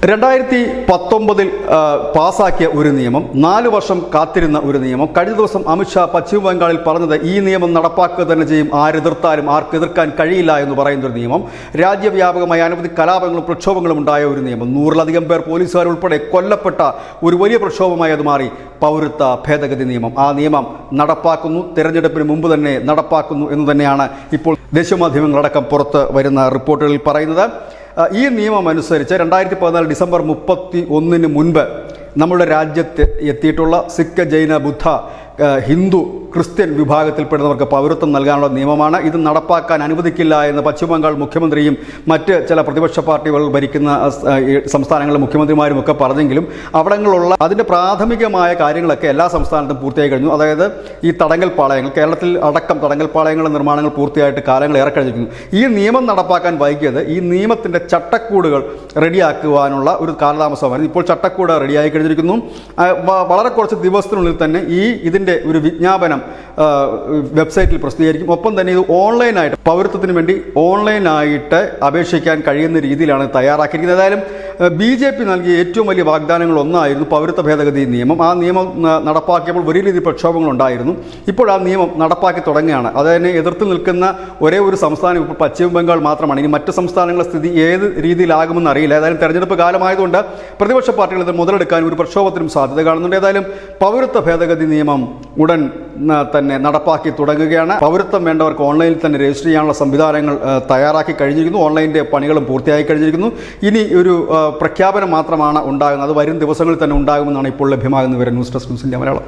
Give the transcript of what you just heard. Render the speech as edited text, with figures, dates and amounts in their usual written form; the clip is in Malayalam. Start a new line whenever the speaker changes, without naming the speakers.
2019 പാസാക്കിയ ഒരു നിയമം, 4 വർഷം കാത്തിരുന്ന ഒരു നിയമം. കഴിഞ്ഞ ദിവസം അമിത്ഷാ പശ്ചിമ ബംഗാളിൽ പറഞ്ഞത് ഈ നിയമം നടപ്പാക്കുക തന്നെ ചെയ്യും, ആരെതിർത്താലും ആർക്ക് എതിർക്കാൻ കഴിയില്ല എന്ന് പറയുന്ന ഒരു നിയമം. രാജ്യവ്യാപകമായ അനവധി കലാപങ്ങളും പ്രക്ഷോഭങ്ങളും ഉണ്ടായ ഒരു നിയമം. 100-ലധികം പേർ പോലീസുകാരുൾപ്പെടെ കൊല്ലപ്പെട്ട ഒരു വലിയ പ്രക്ഷോഭമായി അത് മാറി പൗരത്വ ഭേദഗതി നിയമം. ആ നിയമം നടപ്പാക്കുന്നു, തെരഞ്ഞെടുപ്പിന് മുമ്പ് തന്നെ നടപ്പാക്കുന്നു എന്ന് തന്നെയാണ് ഇപ്പോൾ ദേശീയ മാധ്യമങ്ങളടക്കം പുറത്ത് വരുന്ന റിപ്പോർട്ടുകളിൽ പറയുന്നത്. ഈ നിയമം അനുസരിച്ച് 2014 ഡിസംബർ 31 മുൻപ് നമ്മുടെ രാജ്യത്ത് എത്തിയിട്ടുള്ള സിഖ്, ജൈന, ബുദ്ധ, ഹിന്ദു, ക്രിസ്ത്യൻ വിഭാഗത്തിൽപ്പെടുന്നവർക്ക് പൗരത്വം നൽകാനുള്ള നിയമമാണ്. ഇത് നടപ്പാക്കാൻ അനുവദിക്കില്ല എന്ന് പശ്ചിമബംഗാൾ മുഖ്യമന്ത്രിയും മറ്റ് ചില പ്രതിപക്ഷ പാർട്ടികൾ ഭരിക്കുന്ന സംസ്ഥാനങ്ങളിലെ മുഖ്യമന്ത്രിമാരും ഒക്കെ പറഞ്ഞെങ്കിലും അവിടങ്ങളുള്ള അതിൻ്റെ പ്രാഥമികമായ കാര്യങ്ങളൊക്കെ എല്ലാ സംസ്ഥാനത്തും പൂർത്തിയായി കഴിഞ്ഞു. അതായത് ഈ തടങ്കൽ പാളയങ്ങൾ, കേരളത്തിൽ അടക്കം തടങ്കൽ പാളയങ്ങളുടെ നിർമ്മാണങ്ങൾ പൂർത്തിയായിട്ട് കാലങ്ങൾ ഏറെ കഴിഞ്ഞിരിക്കുന്നു. ഈ നിയമം നടപ്പാക്കാൻ വൈകിയത് ഈ നിയമത്തിൻ്റെ ചട്ടക്കൂടുകൾ റെഡിയാക്കുവാനുള്ള ഒരു കാലതാമസമായിരുന്നു. ഇപ്പോൾ ചട്ടക്കൂട് റെഡിയായി കഴിഞ്ഞിരിക്കുന്നു. വളരെ കുറച്ച് ദിവസത്തിനുള്ളിൽ തന്നെ ഇതിൻ്റെ ഒരു വിജ്ഞാപനം വെബ്സൈറ്റിൽ പ്രസിദ്ധീകരിക്കും. ഒപ്പം തന്നെ ഇത് ഓൺലൈനായിട്ട് പൗരത്വത്തിന് വേണ്ടി ഓൺലൈനായിട്ട് അപേക്ഷിക്കാൻ കഴിയുന്ന രീതിയിലാണ് തയ്യാറാക്കിയിരിക്കുന്നത്. ഏതായാലും BJP നൽകിയ ഏറ്റവും വലിയ വാഗ്ദാനങ്ങളൊന്നായിരുന്നു പൗരത്വ ഭേദഗതി നിയമം. ആ നിയമം നടപ്പാക്കിയപ്പോൾ വലിയ രീതിയിൽ പ്രക്ഷോഭങ്ങളുണ്ടായിരുന്നു. ഇപ്പോൾ ആ നിയമം നടപ്പാക്കി തുടങ്ങുകയാണ്. അതിനെ എതിർത്ത് നിൽക്കുന്ന ഒരേ ഒരു സംസ്ഥാനം ഇപ്പോൾ പശ്ചിമ ബംഗാൾ മാത്രമാണ്. ഇനി മറ്റ് സംസ്ഥാനങ്ങളുടെ സ്ഥിതി ഏത് രീതിയിലാകുമെന്ന് അറിയില്ല. ഏതായാലും തെരഞ്ഞെടുപ്പ് കാലമായതുകൊണ്ട് പ്രതിപക്ഷ പാർട്ടികൾ ഇത് മുതലെടുക്കാൻ ഒരു പ്രക്ഷോഭത്തിനും സാധ്യത കാണുന്നുണ്ട്. ഏതായാലും പൗരത്വ ഭേദഗതി നിയമം ഉടൻ തന്നെ നടപ്പാക്കി തുടങ്ങുകയാണ്. പൗരത്വം വേണ്ടവർക്ക് ഓൺലൈനിൽ തന്നെ രജിസ്റ്റർ ചെയ്യാനുള്ള സംവിധാനങ്ങൾ തയ്യാറാക്കി കഴിഞ്ഞിരിക്കുന്നു. ഓൺലൈൻ്റെ പണികളും പൂർത്തിയായി കഴിഞ്ഞിരിക്കുന്നു. ഇനി ഒരു പ്രഖ്യാപനം മാത്രമാണ് ഉണ്ടാകുന്നത്. അത് വരും ദിവസങ്ങളിൽ തന്നെ ഉണ്ടാകുമെന്നാണ് ഇപ്പോൾ ലഭ്യമാകുന്ന വിവരം. News desk news India Malayalam.